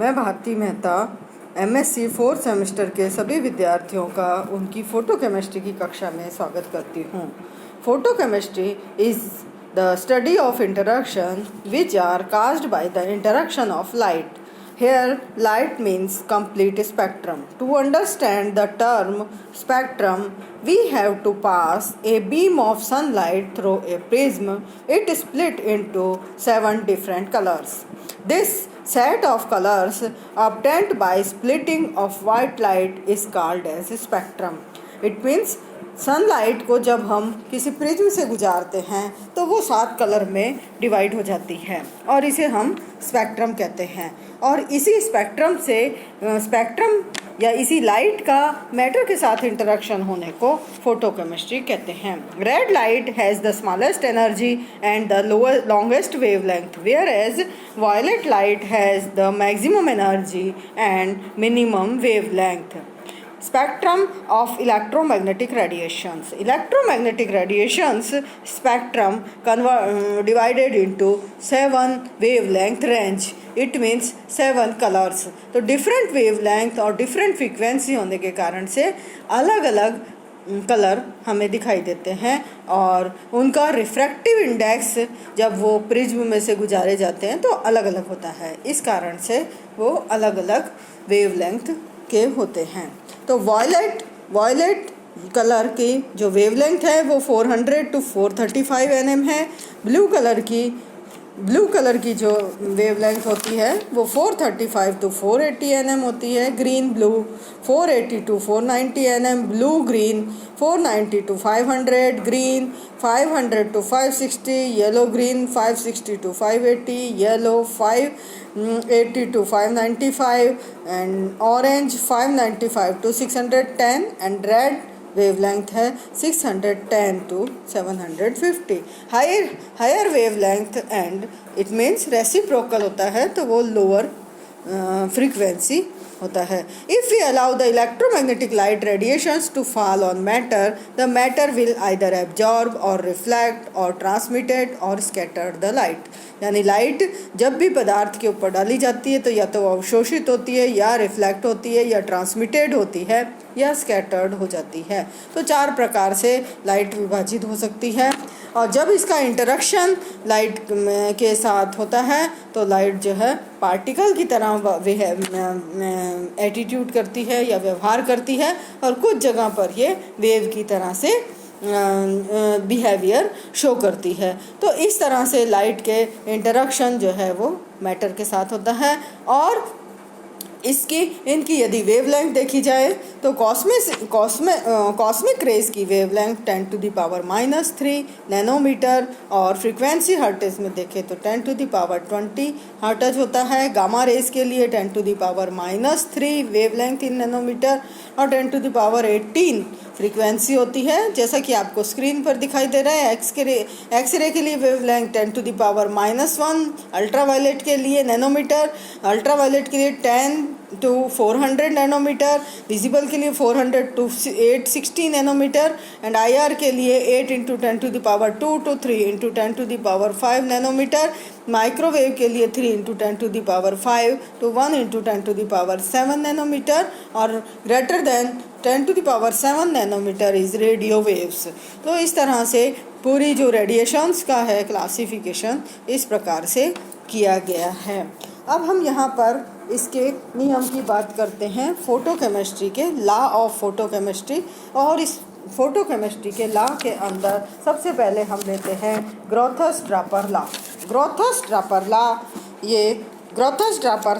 मैं Bharti Mehta MSc 4th semester के सभी विद्यार्थियों का उनकी फ़ोटोकेमिस्ट्री की कक्षा में स्वागत करती हूँ। Photochemistry is the study of interaction which are caused by the interaction of light. Here, light means complete spectrum. To understand the term spectrum, we have to pass a beam of sunlight through a prism. It is split into 7 different colors. This set of colors obtained by splitting of white light is called as spectrum. It means sunlight को जब हम किसी prism से गुजारते हैं तो वो 7 colour में divide हो जाती है और इसे हम स्पेक्ट्रम कहते हैं। और इसी स्पेक्ट्रम या इसी लाइट का मैटर के साथ इंटरेक्शन होने को फोटोकेमिस्ट्री कहते हैं। Red light has the smallest energy and the longest wavelength, whereas violet light has the maximum energy and minimum wavelength. Spectrum of electromagnetic radiations. Electromagnetic radiations spectrum divided into 7 wavelength range. It means 7 colors. तो different wavelength और different frequency होने के कारण से अलग अलग colour हमें दिखाई देते हैं और उनका रिफ्रैक्टिव इंडेक्स जब वो प्रिज्म में से गुजारे जाते हैं तो अलग अलग होता है। इस कारण से वो अलग अलग वेवलेंथ के होते हैं। तो वॉयलेट कलर की जो वेवलेंथ है वो 400 to 435 nm है। ब्लू कलर की जो वेवलेंथ होती है वो 435 to 480 nm होती है। Green blue 480 to 490 nm, blue green 490 to 500, green 500 to 560, yellow green 560 to 580, yellow 580 to 595 and orange 595 to 610 and red wavelength है 610 to 750. Higher wavelength and it means reciprocal होता है तो वो लोअर फ्रीक्वेंसी होता है। If we allow the electromagnetic light radiations to fall on matter, the matter will either absorb और reflect और transmitted और स्कैटर्ड द लाइट. यानी लाइट जब भी पदार्थ के ऊपर डाली जाती है तो या तो अवशोषित होती है या रिफ्लेक्ट होती है या ट्रांसमिटेड होती है या स्कैटर्ड हो जाती है। तो 4 प्रकार से लाइट विभाजित हो सकती है और जब इसका इंटरेक्शन लाइट के साथ होता है तो लाइट जो है पार्टिकल की तरह एटीट्यूड करती है या व्यवहार करती है और कुछ जगह पर ये वेव की तरह से बिहेवियर शो करती है। तो इस तरह से लाइट के इंटरेक्शन जो है वो मैटर के साथ होता है। और इनकी यदि वेवलेंथ देखी जाए तो कॉस्मिक रेज की वेवलेंथ 10⁻³ नैनोमीटर और फ्रीक्वेंसी हर्ट्ज में देखें तो 10⁻20 हर्ट्ज होता है। गामा रेज के लिए 10⁻³ वेवलेंथ इन नैनोमीटर और 10⁻18 फ्रीक्वेंसी होती है, जैसा कि आपको स्क्रीन पर दिखाई दे रहा है। एक्सरे के लिए वेवलेंथ 10⁻⁻1, अल्ट्रावायलेट के लिए नैनोमीटर, अल्ट्रावायलेट के लिए 10 to 400 नैनोमीटर, विजिबल के लिए 400 to 860 नैनोमीटर एंड IR के लिए 8 × 10⁻² to 3 × 10⁻5 नैनोमीटर, माइक्रोवेव के लिए 3 × 10⁻5 to 1 × 10⁻7 नैनोमीटर और greater than 10⁻7 nanometre is radio waves. तो इस तरह से पूरी जो रेडिएशंस का है क्लासिफिकेशन इस प्रकार से किया गया है। अब हम यहाँ पर इसके नियम की बात करते हैं फोटोकेमिस्ट्री के लॉ ऑफ फोटोकेमिस्ट्री। और इस फोटोकेमिस्ट्री के लॉ के अंदर सबसे पहले हम लेते हैं ग्रोथस-ड्रॉपर लॉ। ग्रोथस-ड्रॉपर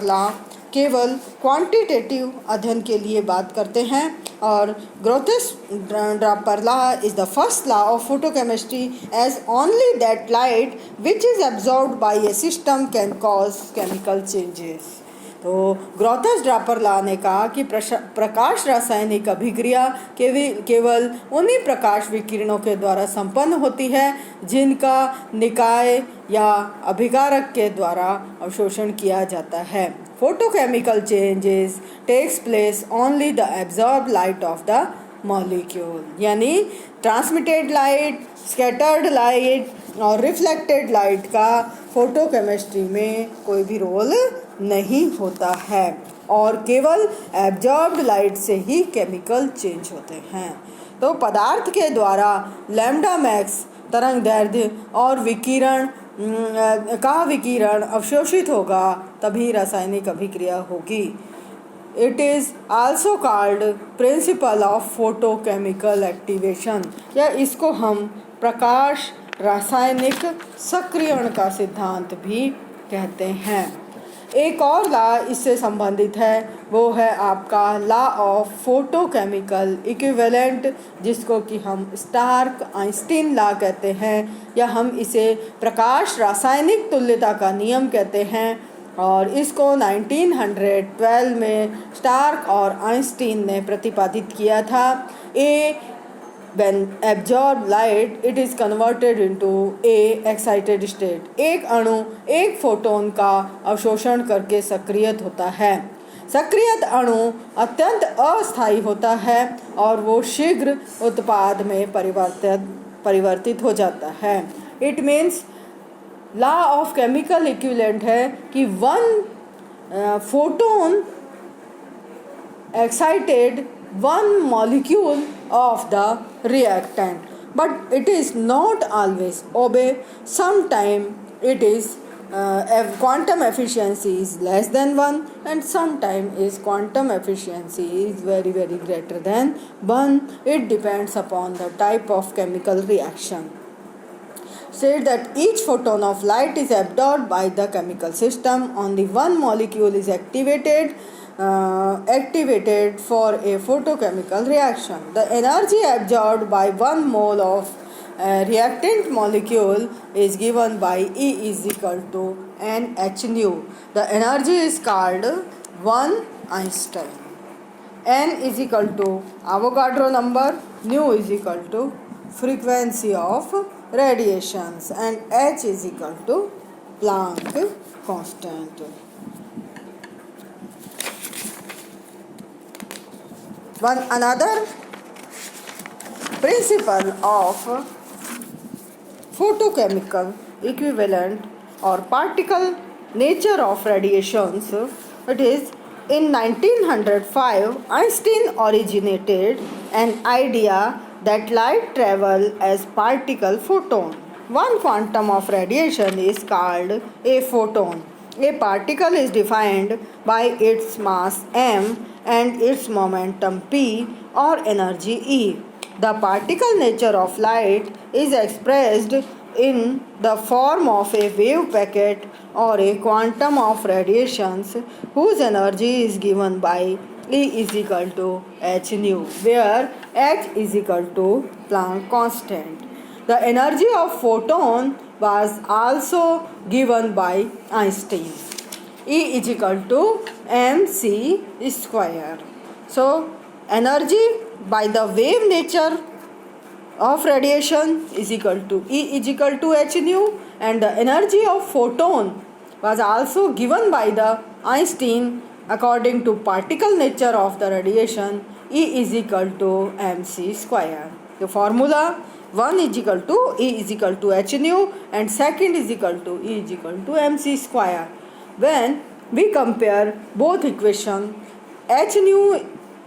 लॉ केवल क्वांटिटेटिव अध्ययन के लिए बात करते हैं और Grotthuss Draper law is the first law of photochemistry as only that light which is absorbed by a system can cause chemical changes. तो ग्रोथस-ड्रॉपर लॉ ने कहा कि प्रकाश रासायनिक अभिक्रिया केवल उन्हीं प्रकाश विकिरणों के द्वारा संपन्न होती है जिनका निकाय या अभिकारक के द्वारा अवशोषण किया जाता है। Photochemical changes takes place only the absorb light of the molecule. यानी ट्रांसमिटेड लाइट, स्कैटर्ड लाइट और रिफ्लेक्टेड लाइट का फोटोकेमिस्ट्री में कोई भी रोल नहीं होता है और केवल एब्जॉर्ब्ड लाइट से ही केमिकल चेंज होते हैं। तो पदार्थ के द्वारा लैम्डा मैक्स तरंग दैर्ध्य और विकिरण अवशोषित होगा, तभी रासायनिक अभिक्रिया होगी। It is also called principle of photochemical activation, या इसको हम प्रकाश रासायनिक सक्रियण का सिद्धांत भी कहते हैं। एक और लॉ इससे संबंधित है, वो है आपका लॉ ऑफ फोटोकेमिकल इक्विवेलेंट, जिसको कि हम स्टार्क आइंस्टीन लॉ कहते हैं, या हम इसे प्रकाश रासायनिक तुल्यता का नियम कहते हैं। और इसको 1912 में स्टार्क और आइंस्टीन ने प्रतिपादित किया था। When absorbed light, it is converted into a excited state. एक अणु एक फोटोन का अवशोषण करके सक्रियत होता है। सक्रियत अणु अत्यंत अस्थायी होता है और वो शीघ्र उत्पाद में परिवर्तित हो जाता है। It means law of chemical equivalent है कि one photon excited one molecule of the reactant, but it is not always obey. Sometime it is quantum efficiency is less than 1 and sometime is quantum efficiency is very greater than 1. It depends upon the type of chemical reaction. Said that each photon of light is absorbed by the chemical system. Only one molecule is activated for a photochemical reaction. The energy absorbed by 1 mole of reactant molecule is given by E is equal to NH nu. The energy is called 1 Einstein. N is equal to Avogadro number, nu is equal to frequency of radiations, and H is equal to Planck constant. Another principle of photochemical equivalent or particle nature of radiations, it is in 1905 Einstein originated an idea that light travel as particle photon. One quantum of radiation is called a photon. A particle is defined by its mass m and its momentum p or energy E. The particle nature of light is expressed in the form of a wave packet or a quantum of radiations whose energy is given by E is equal to h nu, where h is equal to Planck constant. The energy of photon was also given by Einstein. E is equal to mc square. So energy by the wave nature of radiation is equal to E is equal to h nu, and the energy of photon was also given by the Einstein according to particle nature of the radiation. E is equal to mc square. The formula 1 is equal to E is equal to h nu and second is equal to E is equal to mc square. When we compare both equation, h nu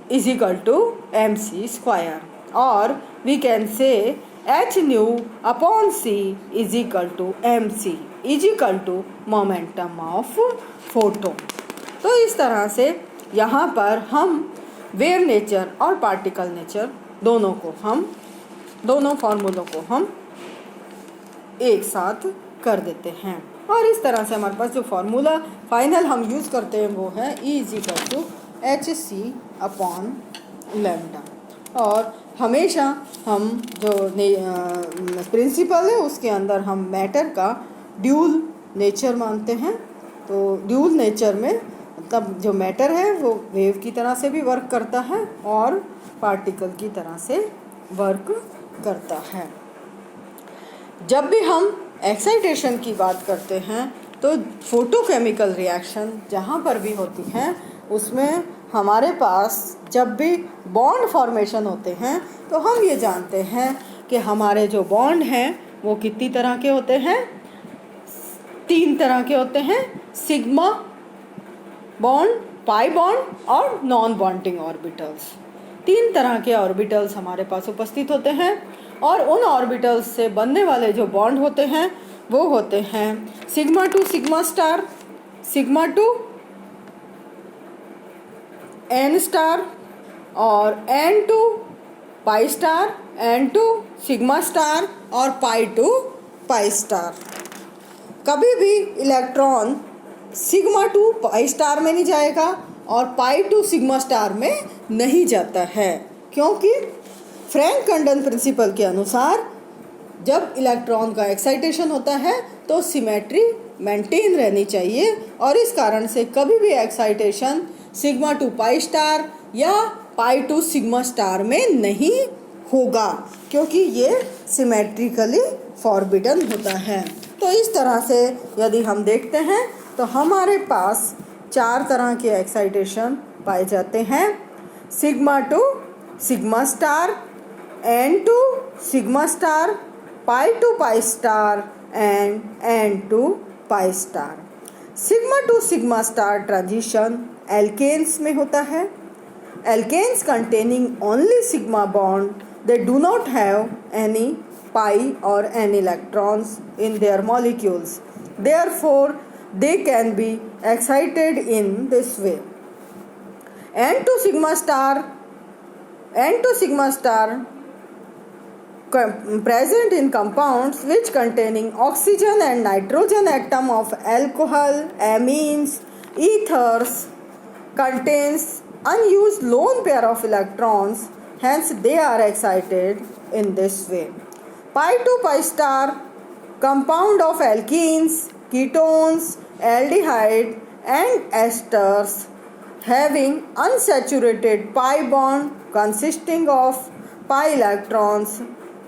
is equal to mc square, or we can say h nu upon c is equal to mc is equal to momentum of photon. तो इस तरह से यहाँ पर हम wave nature और particle nature दोनों फार्मूलों को हम एक साथ कर देते हैं, और इस तरह से हमारे पास जो फार्मूला फाइनल हम यूज़ करते हैं वो है E is equal to H C upon lambda. और हमेशा हम जो प्रिंसिपल है उसके अंदर हम मैटर का ड्यूल नेचर मानते हैं। तो ड्यूल नेचर में मतलब जो मैटर है वो वेव की तरह से भी वर्क करता है और पार्टिकल की तरह से वर्क करता है। जब भी हम एक्साइटेशन की बात करते हैं तो फोटोकेमिकल रिएक्शन जहाँ पर भी होती हैं उसमें हमारे पास जब भी बॉन्ड फॉर्मेशन होते हैं तो हम ये जानते हैं कि हमारे जो बॉन्ड हैं वो कितनी तरह के होते हैं, तीन तरह के होते हैं, सिग्मा बॉन्ड, पाई बॉन्ड और नॉन बॉन्डिंग ऑर्बिटल्स। तीन तरह के ऑर्बिटल्स हमारे पास उपस्थित होते हैं और उन ऑर्बिटल्स से बनने वाले जो बॉन्ड होते हैं वो होते हैं sigma to sigma star, sigma to n star और n to pi star, n to sigma star और पाई टू पाई स्टार। कभी भी electron sigma to pi star में नहीं जाएगा और पाई टू सिग्मा स्टार में नहीं जाता है, क्योंकि फ्रैंक कंडन प्रिंसिपल के अनुसार जब इलेक्ट्रॉन का एक्साइटेशन होता है तो सिमेट्री मेंटेन रहनी चाहिए और इस कारण से कभी भी excitation sigma to pi star या पाई टू सिग्मा स्टार में नहीं होगा, क्योंकि ये सिमेट्रिकली फॉरबिडन होता है। तो इस तरह से यदि हम देखते हैं तो हमारे पास चार तरह के एक्साइटेशन पाए जाते हैं, sigma to sigma star, n to sigma star, pi to pi star and n to pi star. Sigma to sigma star transition alkanes में होता है। Alkanes containing only sigma bond, they do not have any pi or n electrons in their molecules. Therefore, they can be excited in this way. N2 sigma star present in compounds which containing oxygen and nitrogen atom of alcohol, amines, ethers contains unused lone pair of electrons. Hence, they are excited in this way. Pi to pi star compound of alkenes, ketones, aldehyde and esters having unsaturated pi bond consisting of pi electrons.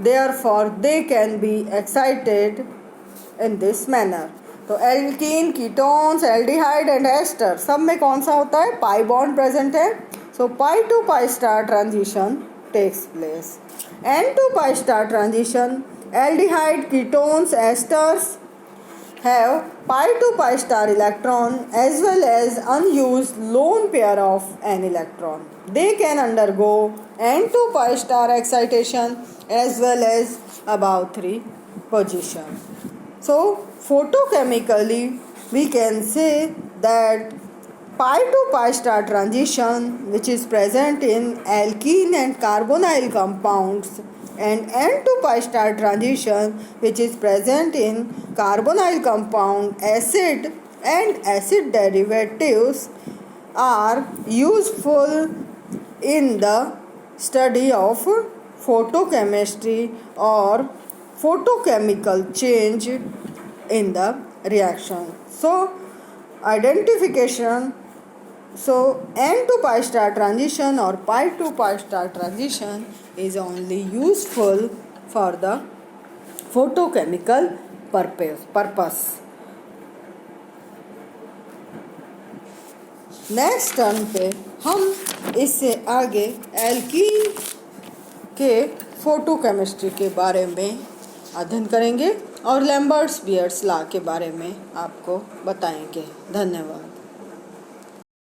Therefore, they can be excited in this manner. तो alkene, ketones, aldehyde and ester सब में कौन सा होता है? Pi bond present है। So pi to pi star transition takes place. N to pi star transition, aldehyde, ketones, esters have pi to pi star electron as well as unused lone pair of n electron. They can undergo N to pi star excitation as well as above 3 position. So photochemically we can say that pi to pi star transition, which is present in alkene and carbonyl compounds, and N to pi star transition, which is present in carbonyl compound, acid and acid derivatives, are useful in the study of photochemistry or photochemical change in the reaction. So identification. So N to pi star transition or pi to pi star transition is only useful for the photochemical purpose. Next turn पे हम इससे आगे alkene के photochemistry के बारे में अध्ययन करेंगे और लैम्बर्ट्स-बियर्स लॉ के बारे में आपको बताएंगे। धन्यवाद।